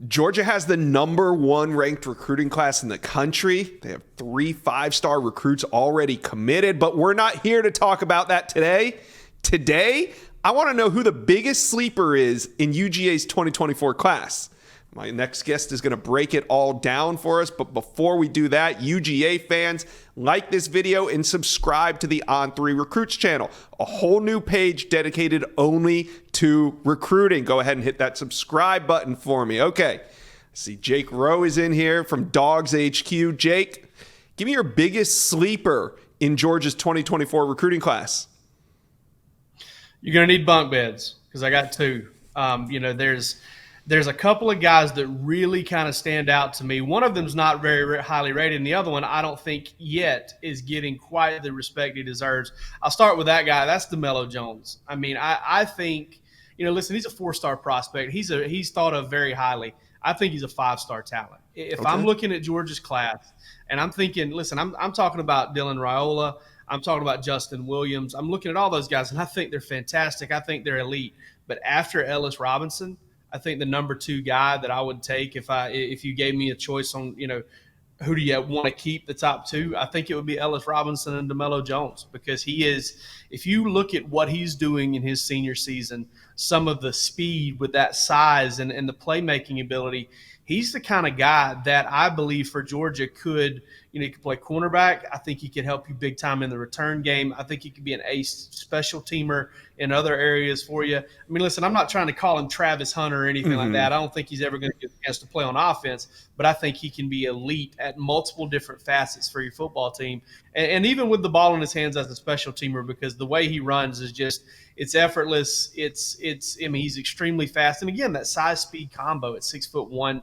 Georgia has the #1 ranked recruiting class in the country. They have 3 5-star recruits already committed, but we're not here to talk about that today. Today, I want to know who the biggest sleeper is in UGA's 2024 class. My next guest is going to break it all down for us. But before we do that, UGA fans, like this video and subscribe to the On3 Recruits channel, a whole new page dedicated only to recruiting. Go ahead and hit that subscribe button for me. Okay, see Jake Rowe is in here from Dogs HQ. Jake, give me your biggest sleeper in Georgia's 2024 recruiting class. You're going to need bunk beds because I got two. There's a couple of guys that really kind of stand out to me. One of them's not very highly rated, and the other one I don't think yet is getting quite the respect he deserves. I'll start with that guy. That's Demelo Jones. I mean, I think, listen, he's a 4-star prospect. He's thought of very highly. I think he's a 5-star talent. If I'm looking at Georgia's class and I'm thinking, listen, I'm talking about Dylan Raiola, I'm talking about Justin Williams. I'm looking at all those guys, and I think they're fantastic. I think they're elite. But after Ellis Robinson, I think the #2 guy that I would take if you gave me a choice on, who do you want to keep the top two, I think it would be Ellis Robinson and Demelo Jones, because he is, if you look at what he's doing in his senior season, some of the speed with that size and the playmaking ability, he's the kind of guy that I believe for Georgia could, he could play cornerback. I think he could help you big time in the return game. I think he could be an ace special teamer in other areas for you. I mean, listen, I'm not trying to call him Travis Hunter or anything like that. I don't think he's ever going to get a chance to play on offense, but I think he can be elite at multiple different facets for your football team. And even with the ball in his hands as a special teamer, because the way he runs is just, it's effortless. He's extremely fast. And again, that size speed combo at 6'1",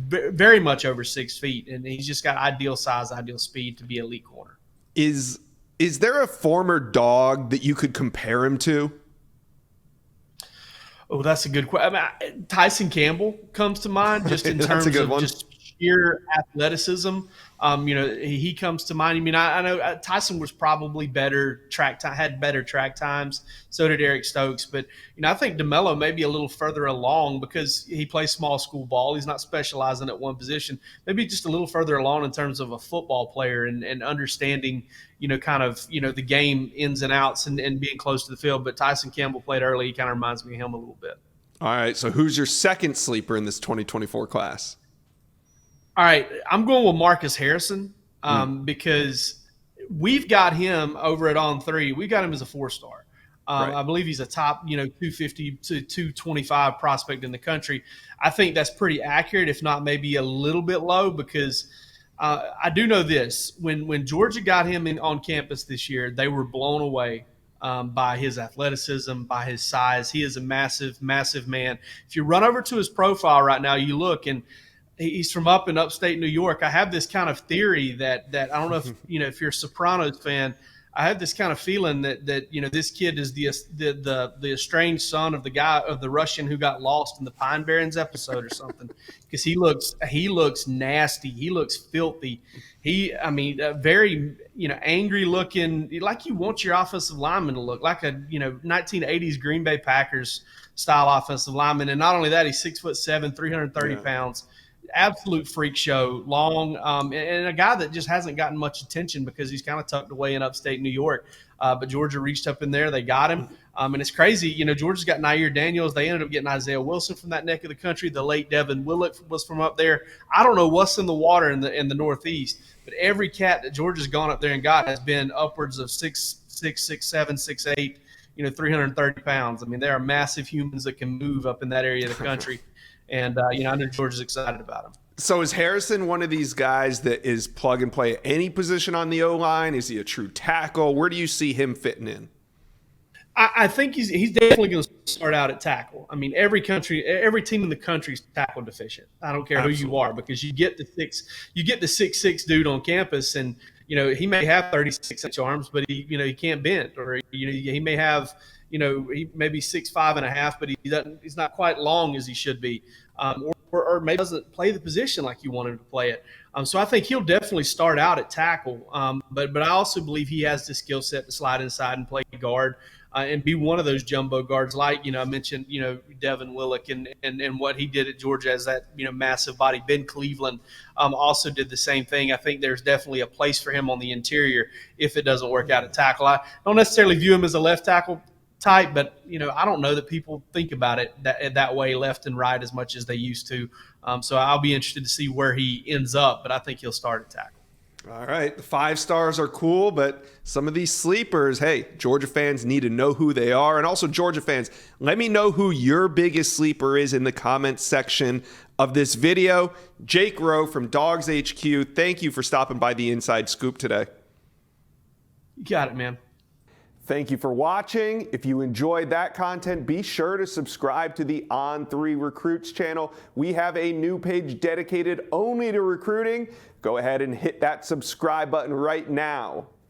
very much over 6 feet, and he's just got ideal size, ideal speed to be elite corner. Is there a former Dog that you could compare him to? Oh, that's a good question. I mean, Tyson Campbell comes to mind, just in terms of just sheer athleticism. He comes to mind. I mean, I know Tyson was probably better had better track times. So did Eric Stokes. But, I think Demelo may be a little further along because he plays small school ball. He's not specializing at one position. Maybe just a little further along in terms of a football player and understanding, the game ins and outs and being close to the field. But Tyson Campbell played early. He kind of reminds me of him a little bit. All right. So who's your second sleeper in this 2024 class? All right, I'm going with Marcus Harrison because we've got him over at On3. We've got him as a 4-star. Right. I believe he's a top, 250 to 225 prospect in the country. I think that's pretty accurate, if not maybe a little bit low, because I do know this. When Georgia got him on campus this year, they were blown away by his athleticism, by his size. He is a massive, massive man. If you run over to his profile right now, you look, and he's from up in upstate New York. I have this kind of theory that I don't know if if you're a Sopranos fan, I have this kind of feeling that this kid is the estranged son of the Russian who got lost in the Pine Barrens episode or something, because he looks nasty, he looks filthy. Very angry looking, like you want your offensive lineman to look like a 1980s Green Bay Packers style offensive lineman. And not only that, he's 6'7", 330 pounds. Absolute freak show, long, and a guy that just hasn't gotten much attention because he's kind of tucked away in upstate New York. But Georgia reached up in there. They got him. And it's crazy. Georgia's got Nair Daniels. They ended up getting Isaiah Wilson from that neck of the country. The late Devin Willock was from up there. I don't know what's in the water in the Northeast, but every cat that Georgia's gone up there and got has been upwards of 6'6", 6'7", 6'8", 330 pounds. I mean, they are massive humans that can move up in that area of the country. And, I know Georgia's excited about him. So is Harrison one of these guys that is plug and play at any position on the O-line? Is he a true tackle? Where do you see him fitting in? I think he's definitely going to start out at tackle. I mean, every team in the country is tackle deficient. I don't care who you are, because you get the 6'6" dude on campus, and he may have 36-inch arms, but he can't bend, or he may have he may be 6'5.5", but he's not quite long as he should be, or maybe doesn't play the position like you want him to play it. So I think he'll definitely start out at tackle, but I also believe he has the skill set to slide inside and play guard. and be one of those jumbo guards. Like, I mentioned, Devin Willock and what he did at Georgia as that, massive body. Ben Cleveland also did the same thing. I think there's definitely a place for him on the interior if it doesn't work out at tackle. I don't necessarily view him as a left tackle type, but I don't know that people think about it that way, left and right, as much as they used to. So I'll be interested to see where he ends up, but I think he'll start at tackle. All right, the 5 stars are cool, but some of these sleepers, hey, Georgia fans need to know who they are. And also, Georgia fans, let me know who your biggest sleeper is in the comments section of this video. Jake Rowe from Dogs HQ, thank you for stopping by the Inside Scoop today. You got it, man. Thank you for watching. If you enjoyed that content, be sure to subscribe to the On3 Recruits channel. We have a new page dedicated only to recruiting. Go ahead and hit that subscribe button right now.